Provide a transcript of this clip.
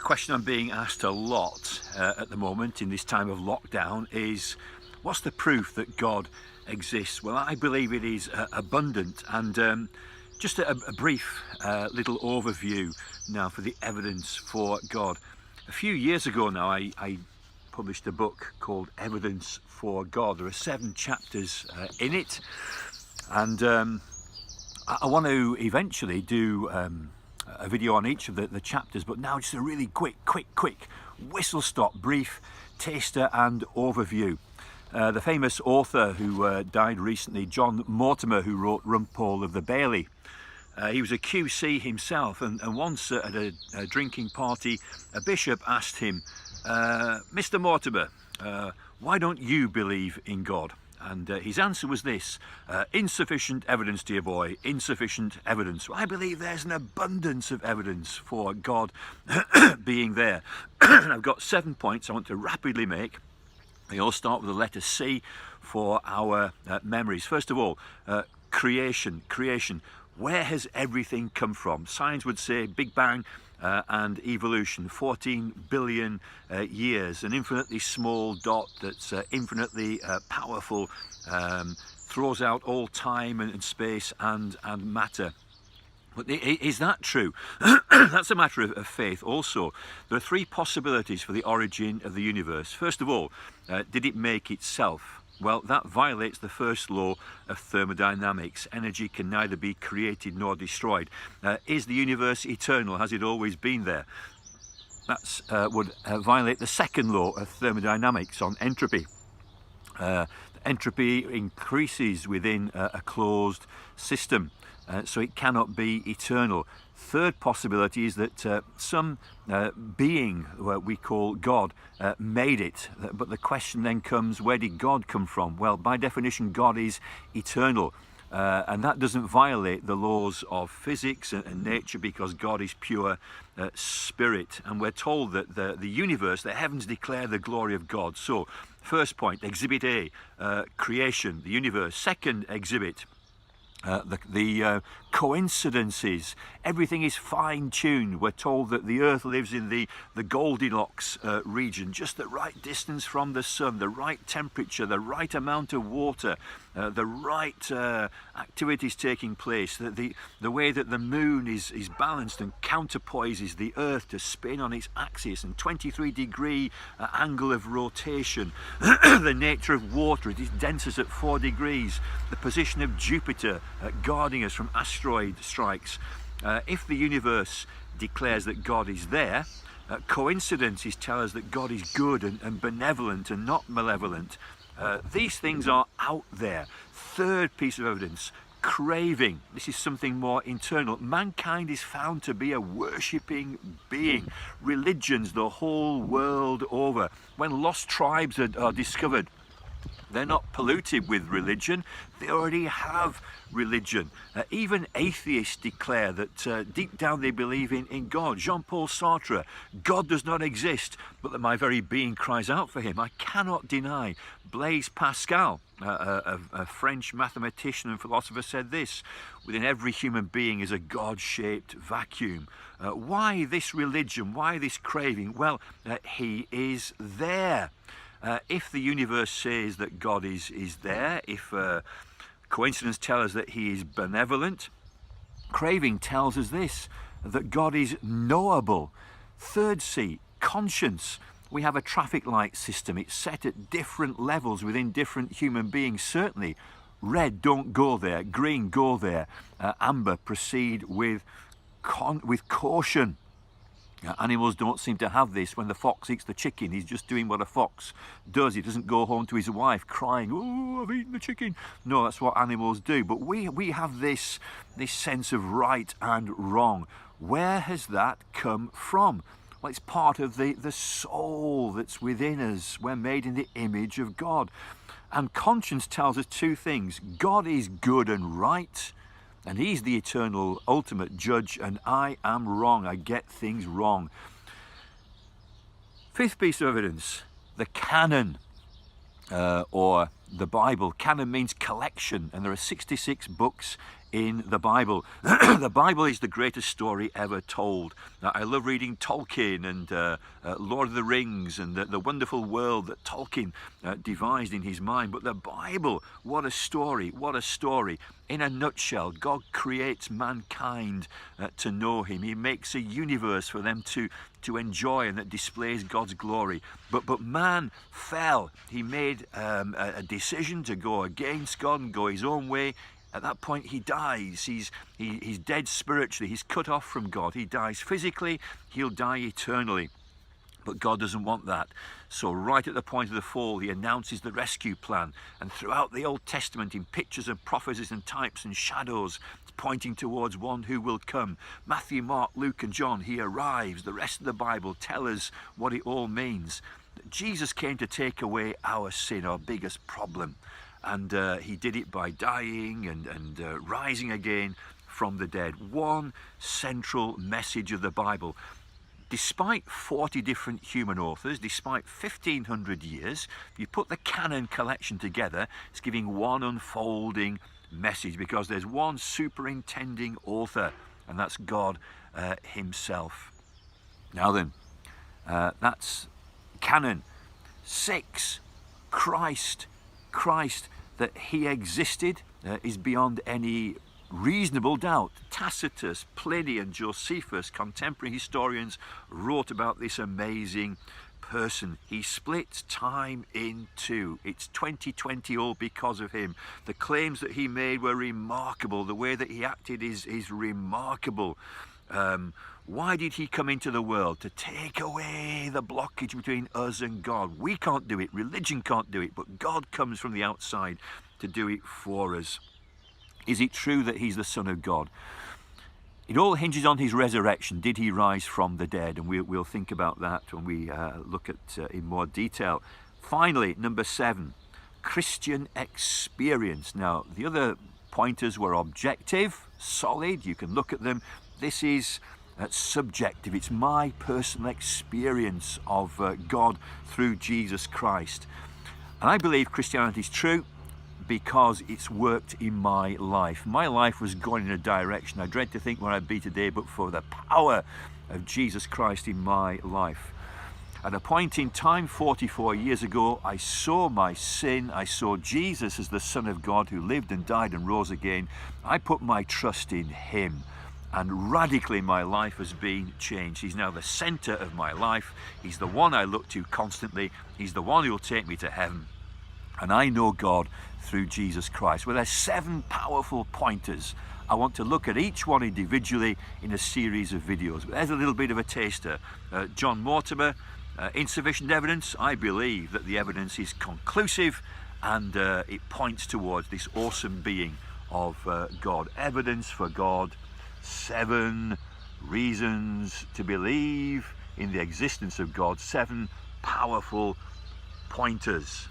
question I'm being asked a lot at the moment in this time of lockdown is, what's the proof that God exists? Well, I believe it is abundant, and just a brief little overview now for the evidence for God. A few years ago now, I published a book called Evidence for God. There are 7 chapters in it, and I want to eventually do a video on each of the chapters, but now just a really quick whistle-stop brief taster and overview. The famous author who died recently, John Mortimer, who wrote Rumpole of the Bailey, he was a QC himself, and once at a drinking party, a bishop asked him, Mr. Mortimer, why don't you believe in God? And his answer was this: insufficient evidence, dear boy, insufficient evidence. Well, I believe there's an abundance of evidence for God being there. I've got 7 points I want to rapidly make. They all start with the letter C for our memories. First of all, creation. Where has everything come from? Science would say Big Bang and evolution, 14 billion years, an infinitely small dot that's infinitely powerful, throws out all time and space and matter. But is that true? That's a matter of faith also. There are 3 possibilities for the origin of the universe. First of all, did it make itself? Well, that violates the first law of thermodynamics. Energy can neither be created nor destroyed. Is the universe eternal? Has it always been there? That would violate the second law of thermodynamics on entropy. Entropy increases within a closed system, so it cannot be eternal. Third possibility is that some being, what we call God, made it. But the question then comes, where did God come from? Well, by definition, God is eternal. And that doesn't violate the laws of physics and nature, because God is pure spirit. And we're told that the universe, the heavens, declare the glory of God. So, first point, exhibit A, creation, the universe. Second exhibit, the coincidences. Everything is fine-tuned. We're told that the earth lives in the Goldilocks region, just the right distance from the sun, the right temperature, the right amount of water, the right activities taking place, the way that the moon is balanced and counterpoises the earth to spin on its axis, and 23-degree angle of rotation, the nature of water, it is densest at 4 degrees, the position of Jupiter guarding us from asteroid strikes. If the universe declares that God is there, coincidences tell us that God is good and benevolent and not malevolent. These things are out there. Third piece of evidence, craving. This is something more internal. Mankind is found to be a worshipping being. Religions the whole world over. When lost tribes are discovered, they're not polluted with religion, they already have religion. Even atheists declare that deep down they believe in God. Jean-Paul Sartre, God does not exist, but that my very being cries out for him. I cannot deny. Blaise Pascal, a French mathematician and philosopher, said this: within every human being is a God-shaped vacuum. Why this religion? Why this craving? Well, he is there. If the universe says that God is there, if coincidence tells us that he is benevolent, craving tells us this, that God is knowable. Third C, conscience. We have a traffic light system. It's set at different levels within different human beings. Certainly, red, don't go there. Green, go there. Amber, proceed with caution. Animals don't seem to have this. When the fox eats the chicken, he's just doing what a fox does. He doesn't go home to his wife crying, "Oh, I've eaten the chicken." No, that's what animals do. But we have this sense of right and wrong. Where has that come from? Well, it's part of the soul that's within us. We're made in the image of God. And conscience tells us 2 things. God is good and right, and he's the eternal ultimate judge, and I am wrong. I get things wrong. Fifth piece of evidence, the canon, or the Bible. Canon means collection, and there are 66 books in the Bible. The Bible is the greatest story ever told. I love reading Tolkien and Lord of the Rings and the wonderful world that Tolkien devised in his mind. But the Bible, what a story, what a story. In a nutshell, God creates mankind to know him. He makes a universe for them to enjoy and that displays God's glory. But man fell. He made a decision to go against God and go his own way. At that point he dies. He's dead spiritually. He's cut off from God. He dies physically. He'll die eternally. But God doesn't want that. So right at the point of the fall, he announces the rescue plan. And throughout the Old Testament, in pictures and prophecies and types and shadows, it's pointing towards one who will come. Matthew, Mark, Luke and John, he arrives. The rest of the Bible tell us what it all means. Jesus came to take away our sin, our biggest problem. And he did it by dying and rising again from the dead. One central message of the Bible. Despite 40 different human authors, despite 1,500 years, if you put the canon collection together, it's giving one unfolding message because there's one superintending author, and that's God himself. Now then, that's canon. 6, Christ, that he existed is beyond any reasonable doubt. Tacitus, Pliny and Josephus, contemporary historians, wrote about this amazing person. He split time in two. It's 2020 all because of him. The claims that he made were remarkable. The way that he acted is remarkable. Why did he come into the world? To take away the blockage between us and God. We can't do it. Religion can't do it. But God comes from the outside to do it for us. Is it true that he's the Son of God? It all hinges on his resurrection. Did he rise from the dead? And we'll think about that when we look at in more detail. Finally, number 7, Christian experience. Now, the other pointers were objective, solid. You can look at them. This is subjective. It's my personal experience of God through Jesus Christ. And I believe Christianity is true because it's worked in my life. My life was going in a direction I dread to think where I'd be today, but for the power of Jesus Christ in my life. At a point in time 44 years ago, I saw my sin. I saw Jesus as the Son of God who lived and died and rose again. I put my trust in him, and radically my life has been changed. He's now the center of my life. He's the one I look to constantly. He's the one who will take me to heaven. And I know God through Jesus Christ. Well, there's 7 powerful pointers. I want to look at each one individually in a series of videos. But there's a little bit of a taster. John Mortimer, insufficient evidence. I believe that the evidence is conclusive and it points towards this awesome being of God. Evidence for God. 7 reasons to believe in the existence of God. 7 powerful pointers.